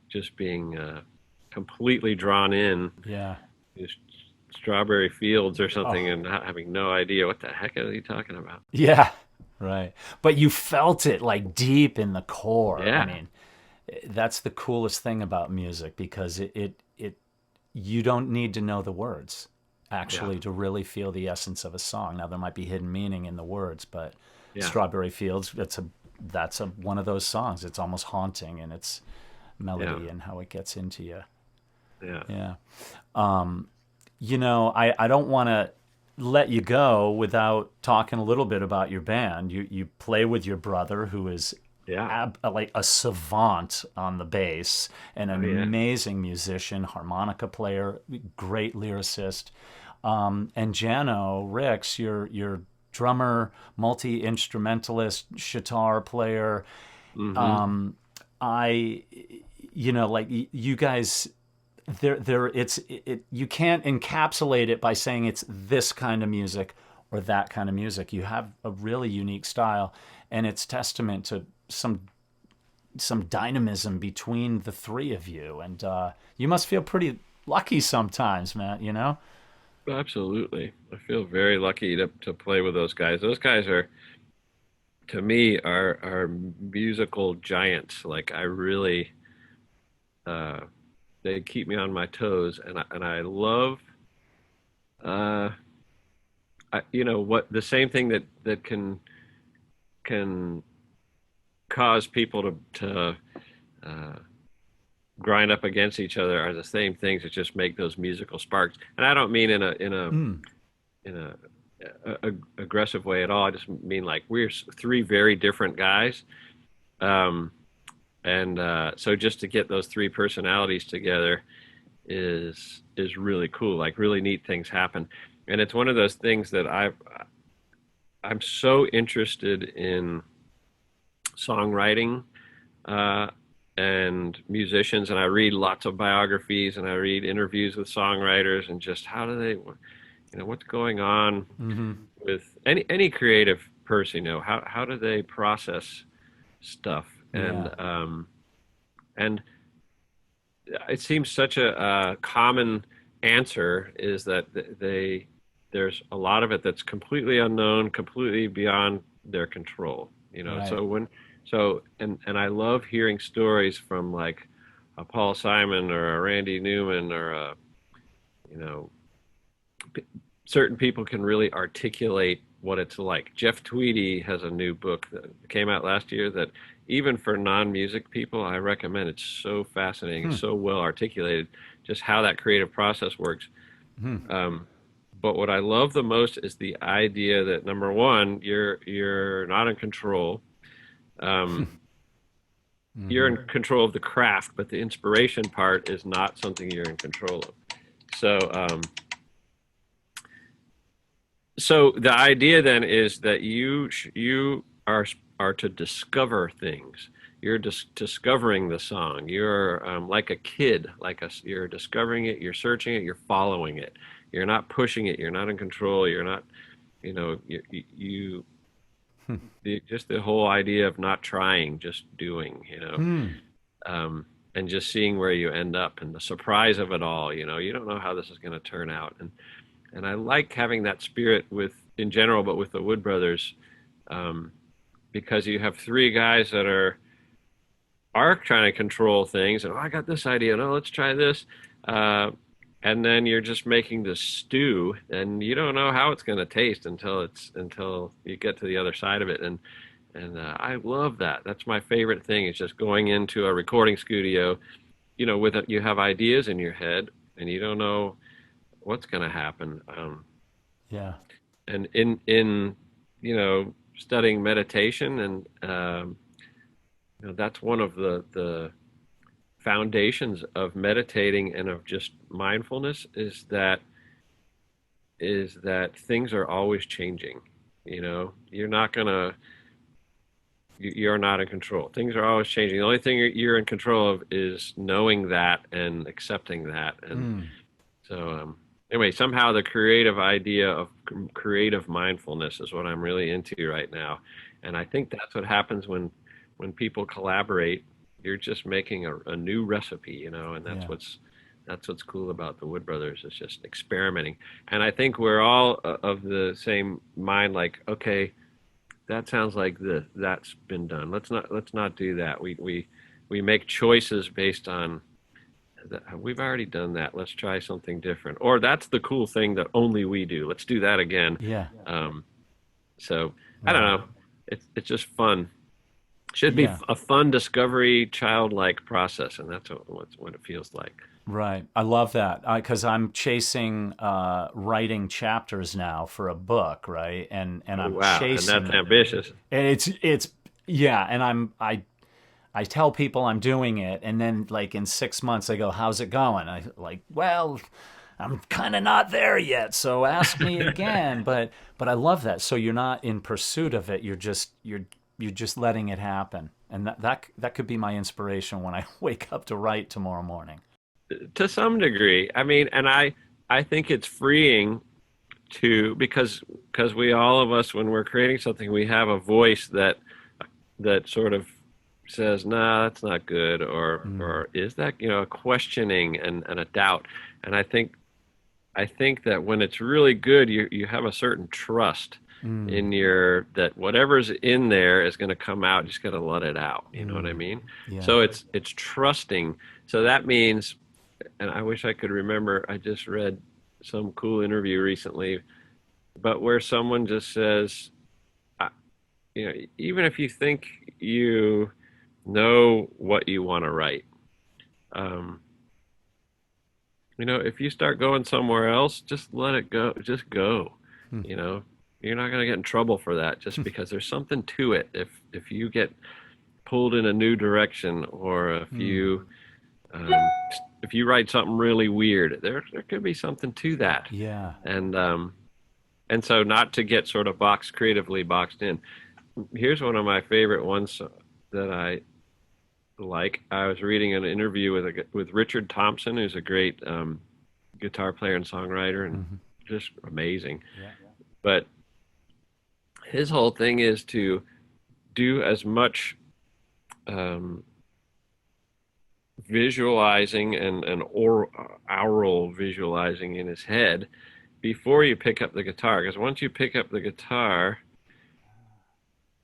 Speaker 3: just being completely drawn in,
Speaker 1: Yeah.
Speaker 3: just Strawberry Fields or something,
Speaker 1: Oh.
Speaker 3: and not having no idea what the heck are you talking about.
Speaker 1: Yeah. Right. But you felt it like deep in the core. I
Speaker 3: Yeah,
Speaker 1: mean, that's the coolest thing about music because you don't need to know the words
Speaker 3: yeah,
Speaker 1: actually to really feel the essence of a song. Now there might be hidden meaning in the words, but
Speaker 3: yeah,
Speaker 1: Strawberry Fields, that's a one of those songs. It's almost haunting in its
Speaker 3: yeah,
Speaker 1: melody and how it gets into you.
Speaker 3: yeah.
Speaker 1: Yeah. I don't want to let you go without talking a little bit about your band. You play with your brother, who is
Speaker 3: Yeah.
Speaker 1: like a savant on the bass, an
Speaker 3: Oh yeah.
Speaker 1: amazing musician, harmonica player, great lyricist. And Jano Ricks, your drummer, multi instrumentalist, sitar player.
Speaker 3: Mm-hmm.
Speaker 1: Um, I, like you guys, you can't encapsulate it by saying it's this kind of music or that kind of music. You have a really unique style, and it's testament to some dynamism between the three of you. And you must feel pretty lucky sometimes, Matt.
Speaker 3: Absolutely. I feel very lucky to play with those guys. Those guys are, to me, are musical giants. Like I really, uh, they keep me on my toes, and I love, uh, what the same thing that can cause people to uh, grind up against each other are the same things that just make those musical sparks. And I don't mean
Speaker 1: Mm,
Speaker 3: in a aggressive way at all. I just mean like we're three very different guys, um, and so just to get those three personalities together is really cool. Like really neat things happen, and it's one of those things that I'm so interested in songwriting uh, and musicians, and I read lots of biographies and I read interviews with songwriters, and just how do they, what's going on
Speaker 1: mm-hmm.
Speaker 3: with any creative person, how do they process stuff,
Speaker 1: Yeah.
Speaker 3: and it seems such a common answer is that there's a lot of it that's completely unknown, completely beyond their control.
Speaker 1: Right.
Speaker 3: And I love hearing stories from like a Paul Simon or a Randy Newman or you know, certain people can really articulate what it's like. Jeff Tweedy has a new book that came out last year that even for non-music people, I recommend. It's so fascinating.
Speaker 1: Hmm.
Speaker 3: It's so well articulated, just how that creative process works.
Speaker 1: Hmm.
Speaker 3: Um, but what I love the most is the idea that number one, you're not in control. Um, you're in control of the craft, but the inspiration part is not something you're in control of. So, so the idea then is that you are to discover things. You're discovering the song. You're like a kid, you're discovering it. You're searching it. You're following it. You're not pushing it. You're not in control. You're not, just the whole idea of not trying, just doing. And just seeing where you end up and the surprise of it all. You don't know how this is going to turn out. And I like having that spirit in general, but with the Wood Brothers, because you have three guys that are trying to control things, and I got this idea, no, let's try this, and then you're just making this stew, and you don't know how it's going to taste until you get to the other side of it, and I love that. That's my favorite thing. Is just going into a recording studio, you have ideas in your head, and you don't know what's going to happen.
Speaker 1: Yeah.
Speaker 3: And in studying meditation, and that's one of the foundations of meditating and of just mindfulness is that things are always changing. You're not in control. Things are always changing. The only thing you're in control of is knowing that and accepting that. And so anyway, somehow the creative idea of creative mindfulness is what I'm really into right now. And I think that's what happens when people collaborate. You're just making a new recipe, and that's what's cool about the Wood Brothers, is just experimenting. And I think we're all of the same mind, like, okay, that sounds like that's been done. Let's not do that. We make choices based on we've already done that. Let's try something different. Or that's the cool thing that only we do. Let's do that again.
Speaker 1: Yeah.
Speaker 3: So I don't know. It's just fun. Should be a fun discovery, childlike process, and that's what it feels like.
Speaker 1: Right. I love that, because I'm chasing writing chapters now for a book, right? And I'm chasing.
Speaker 3: And that's ambitious.
Speaker 1: And it's and I tell people I'm doing it, and then like in 6 months I go, "How's it going?" I like, "Well, I'm kind of not there yet, so ask me again." But I love that. So you're not in pursuit of it. You're just letting it happen, and that could be my inspiration when I wake up to write tomorrow morning.
Speaker 3: To some degree, I mean, and I think it's freeing because we, all of us, when we're creating something, we have a voice that sort of says, "Nah, that's not good," or is that, a questioning and a doubt. And I think that when it's really good, you have a certain trust in that whatever's in there is going to come out. You just got to let it out. You know what I mean?
Speaker 1: Yeah.
Speaker 3: So it's trusting. So that means, and I wish I could remember, I just read some cool interview recently, but where someone just says, even if you think you know what you want to write, if you start going somewhere else, just let it go. Just go. You're not going to get in trouble for that, just because there's something to it. If you get pulled in a new direction, or if you write something really weird, there could be something to that.
Speaker 1: Yeah.
Speaker 3: And so not to get sort of creatively boxed in. Here's one of my favorite ones that I like. I was reading an interview with Richard Thompson, who's a great guitar player and songwriter, and just amazing.
Speaker 1: Yeah.
Speaker 3: But his whole thing is to do as much visualizing and aural visualizing in his head before you pick up the guitar. Because once you pick up the guitar,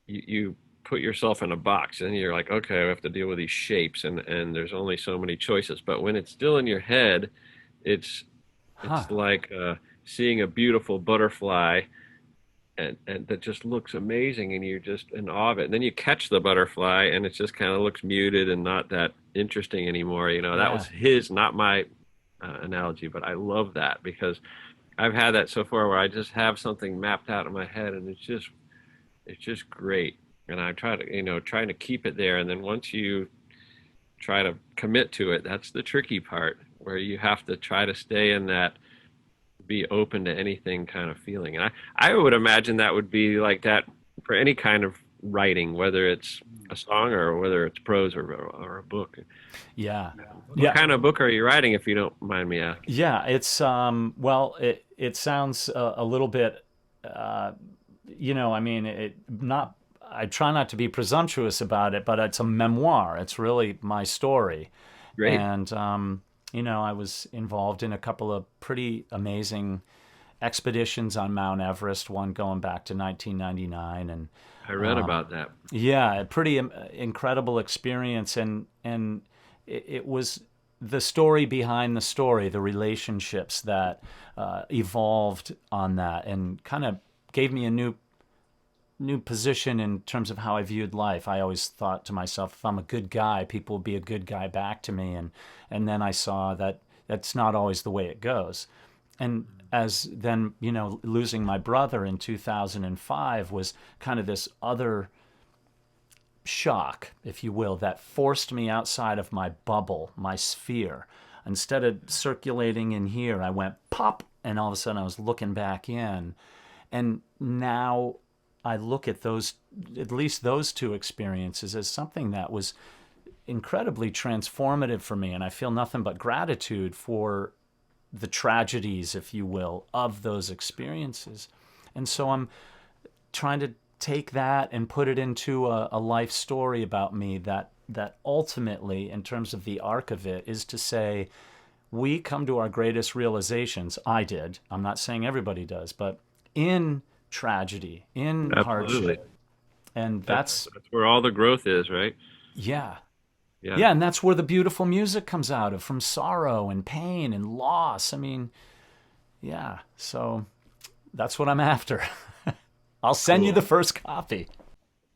Speaker 3: you put yourself in a box, and you're like, okay, I have to deal with these shapes, and there's only so many choices. But when it's still in your head, it's like seeing a beautiful butterfly, and that just looks amazing, and you're just in awe of it. And then you catch the butterfly, and it just kind of looks muted and not that interesting anymore. That was his, not my analogy, but I love that, because I've had that so far where I just have something mapped out in my head, and it's just great. And I try to, trying to keep it there. And then once you try to commit to it. That's the tricky part, where you have to try to stay in that, be open to anything kind of feeling. And I would imagine that would be like that for any kind of writing, whether it's a song or whether it's prose or a book.
Speaker 1: Yeah.
Speaker 3: What kind of book are you writing, if you don't mind me asking?
Speaker 1: Yeah, it's well, it sounds a little bit, I mean, it not. I try not to be presumptuous about it, but it's a memoir. It's really my story,
Speaker 3: Great.
Speaker 1: and I was involved in a couple of pretty amazing expeditions on Mount Everest. One going back to 1999, and
Speaker 3: I read about that.
Speaker 1: yeah, a pretty incredible experience, and it was the story behind the story, the relationships that evolved on that, and kind of gave me a new position in terms of how I viewed life. I always thought to myself, if I'm a good guy, people will be a good guy back to me, and then I saw that that's not always the way it goes. And as then, losing my brother in 2005 was kind of this other shock, if you will, that forced me outside of my bubble, my sphere. Instead of circulating in here, I went pop, and all of a sudden I was looking back in. And now I look at those, at least those two experiences, as something that was incredibly transformative for me. And I feel nothing but gratitude for the tragedies, if you will, of those experiences. And so I'm trying to take that and put it into a life story about me that ultimately, in terms of the arc of it, is to say, we come to our greatest realizations. I did. I'm not saying everybody does, but in tragedy, in hardship. And that's
Speaker 3: where all the growth is, right?
Speaker 1: Yeah.
Speaker 3: Yeah.
Speaker 1: Yeah, and that's where the beautiful music comes out of, from sorrow and pain and loss. I mean, yeah. So that's what I'm after. I'll send you the first copy.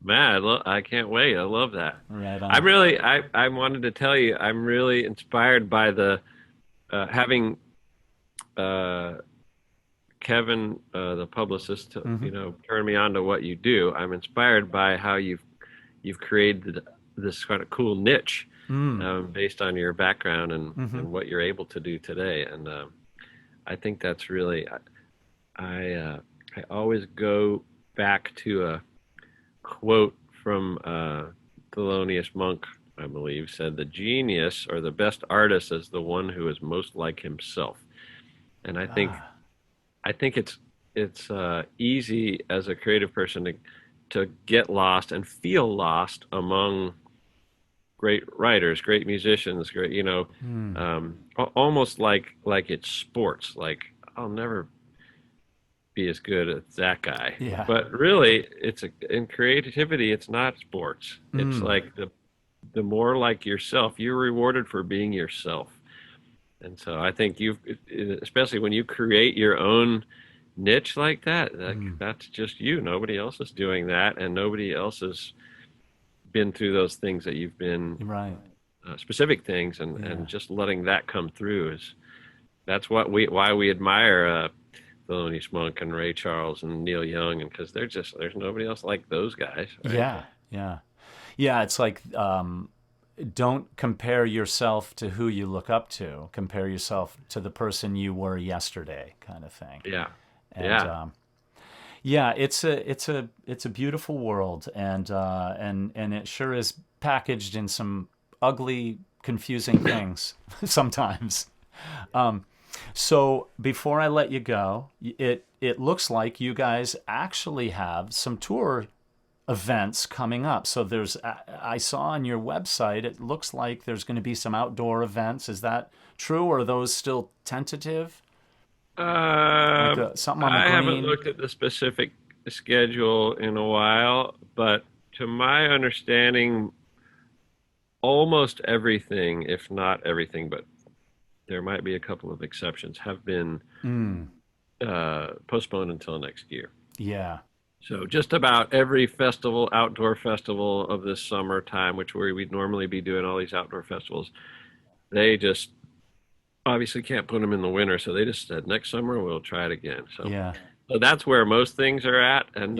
Speaker 3: Man, I can't wait. I love that.
Speaker 1: Right on.
Speaker 3: I wanted to tell you, I'm really inspired by the having Kevin, the publicist, turn me on to what you do. I'm inspired by how you've created this kind of cool niche based on your background and what you're able to do today. And I think that's really, I always go back to a quote from Thelonious Monk, I believe, said, "The genius or the best artist is the one who is most like himself." And I think it's easy as a creative person to get lost and feel lost among great writers, great musicians, great, almost like it's sports. Like, I'll never be as good as that guy.
Speaker 1: Yeah.
Speaker 3: But really, in creativity, it's not sports. It's like the more like yourself, you're rewarded for being yourself. And so I think especially when you create your own niche like that, that's just you. Nobody else is doing that, and nobody else has been through those things that you've been,
Speaker 1: right.
Speaker 3: Specific things, and just letting that come through that's why we admire Thelonious Monk and Ray Charles and Neil Young, and because there's nobody else like those guys. Right?
Speaker 1: Yeah. It's like, don't compare yourself to who you look up to. Compare yourself to the person you were yesterday, kind of thing.
Speaker 3: Yeah.
Speaker 1: And, it's a beautiful world, and it sure is packaged in some ugly, confusing things sometimes. So before I let you go, it looks like you guys actually have some tour events coming up. So I saw on your website, it looks like there's going to be some outdoor events. Is that true, or are those still tentative? Something on the
Speaker 3: I
Speaker 1: green?
Speaker 3: haven't looked at the specific schedule in a while, but to my understanding, almost everything, if not everything, but there might be a couple of exceptions, have been postponed until next year.
Speaker 1: Yeah.
Speaker 3: So just about every outdoor festival of this summertime, which we'd normally be doing all these outdoor festivals, they just obviously can't put them in the winter. So they just said, next summer we'll try it again. So that's where most things are at. And,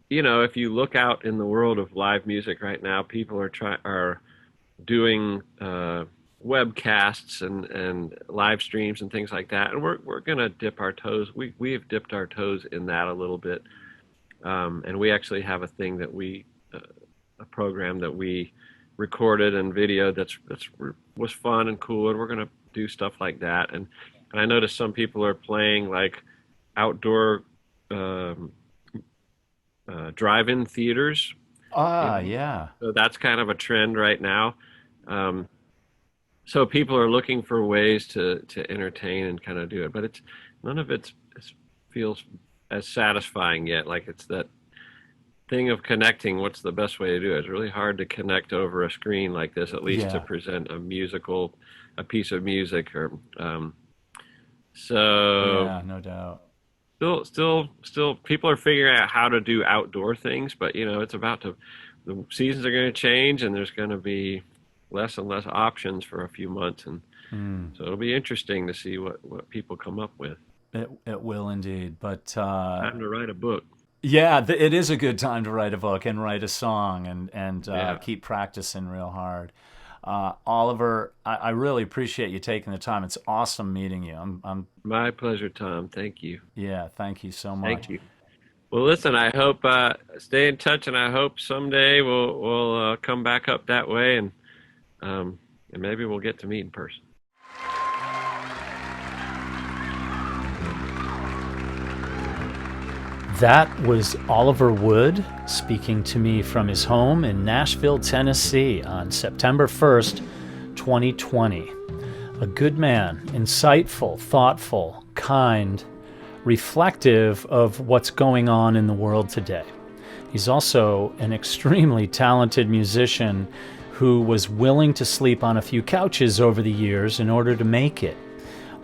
Speaker 3: if you look out in the world of live music right now, people are doing webcasts and live streams and things like that. And we're gonna dip our toes. We have dipped our toes in that a little bit, and we actually have a thing that a program that we recorded and videoed was fun and cool, and we're gonna do stuff like that. And I noticed some people are playing like outdoor drive-in theaters.
Speaker 1: Yeah.
Speaker 3: So that's kind of a trend right now. So people are looking for ways to entertain and kind of do it, but none of it feels as satisfying yet. Like it's that thing of connecting. What's the best way to do it? It's really hard to connect over a screen like this, at least to present a piece of music, or so.
Speaker 1: Yeah, no doubt.
Speaker 3: Still, people are figuring out how to do outdoor things, but the seasons are going to change, and there's going to be less and less options for a few months, and so it'll be interesting to see what people come up with.
Speaker 1: It will indeed, but
Speaker 3: time to write a book.
Speaker 1: Yeah, it is a good time to write a book and write a song and keep practicing real hard. Oliver, I really appreciate you taking the time. It's awesome meeting you. I'm
Speaker 3: My pleasure, Tom. Thank you.
Speaker 1: Yeah, thank you so much.
Speaker 3: Thank you. Well, listen, I hope stay in touch, and I hope someday we'll come back up that way, and maybe we'll get to meet in person.
Speaker 1: That was Oliver Wood speaking to me from his home in Nashville, Tennessee on September 1st, 2020. A good man, insightful, thoughtful, kind, reflective of what's going on in the world today. He's also an extremely talented musician who was willing to sleep on a few couches over the years in order to make it.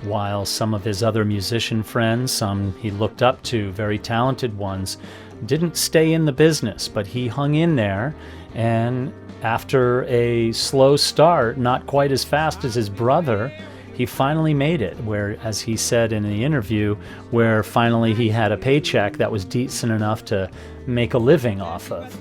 Speaker 1: While some of his other musician friends, some he looked up to, very talented ones, didn't stay in the business, but he hung in there, and after a slow start, not quite as fast as his brother, he finally made it, where, as he said in the interview, where finally he had a paycheck that was decent enough to make a living off of.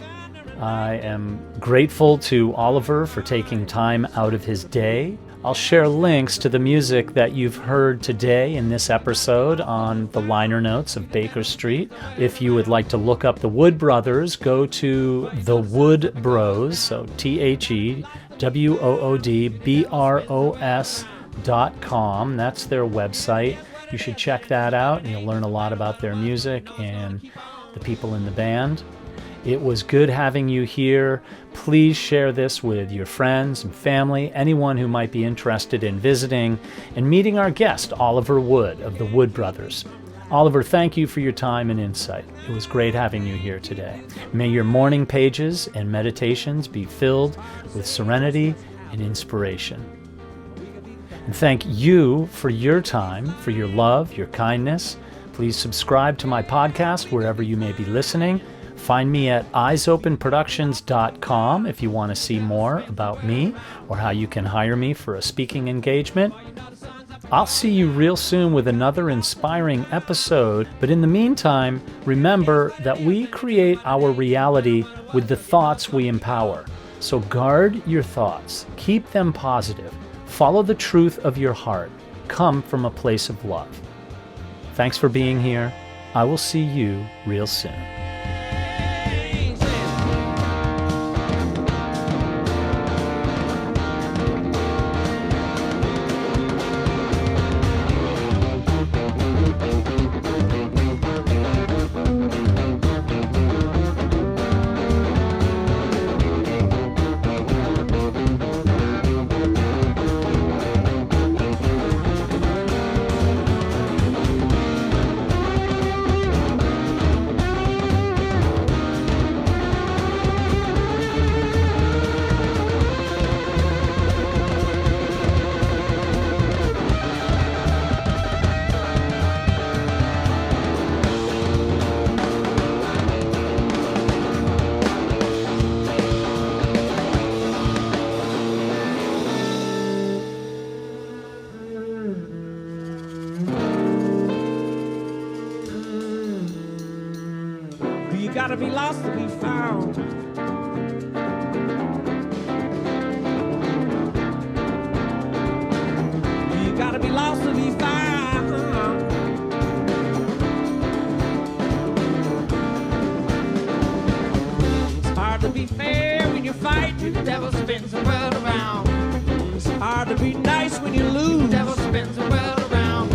Speaker 1: I am grateful to Oliver for taking time out of his day. I'll share links to the music that you've heard today in this episode on the liner notes of Baker Street. If you would like to look up the Wood Brothers, go to The Wood Bros, so TheWoodBros.com. That's their website. You should check that out, and you'll learn a lot about their music and the people in the band. It was good having you here. Please share this with your friends and family, anyone who might be interested in visiting and meeting our guest, Oliver Wood of the Wood Brothers. Oliver, thank you for your time and insight. It was great having you here today. May your morning pages and meditations be filled with serenity and inspiration. And thank you for your time, for your love, your kindness. Please subscribe to my podcast wherever you may be listening. Find me at eyesopenproductions.com if you want to see more about me or how you can hire me for a speaking engagement. I'll see you real soon with another inspiring episode, but in the meantime, remember that we create our reality with the thoughts we empower. So guard your thoughts, keep them positive, follow the truth of your heart, come from a place of love. Thanks for being here. I will see you real soon.
Speaker 2: You gotta be lost to be found. be fair when you fight. The devil spins the world around. It's hard to be nice when you lose. The devil spins the world around.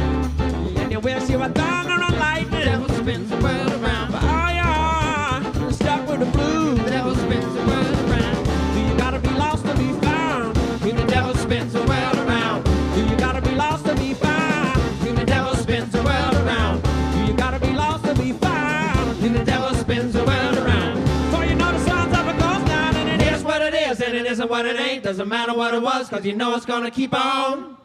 Speaker 2: And you wish you were thunder and lightning. The devil spins the world around. But oh yeah, you're stuck with the blues. The devil spins the world around. Do you gotta be lost to be found? The devil spins the world around. Do you gotta be lost to be found? The devil spins the world around. Do you gotta be lost to be found? The devil spins the world around. For you know the sun's up and goes down, and it is what it is, and it isn't what it ain't. Doesn't matter what it was, cause you know it's gonna keep on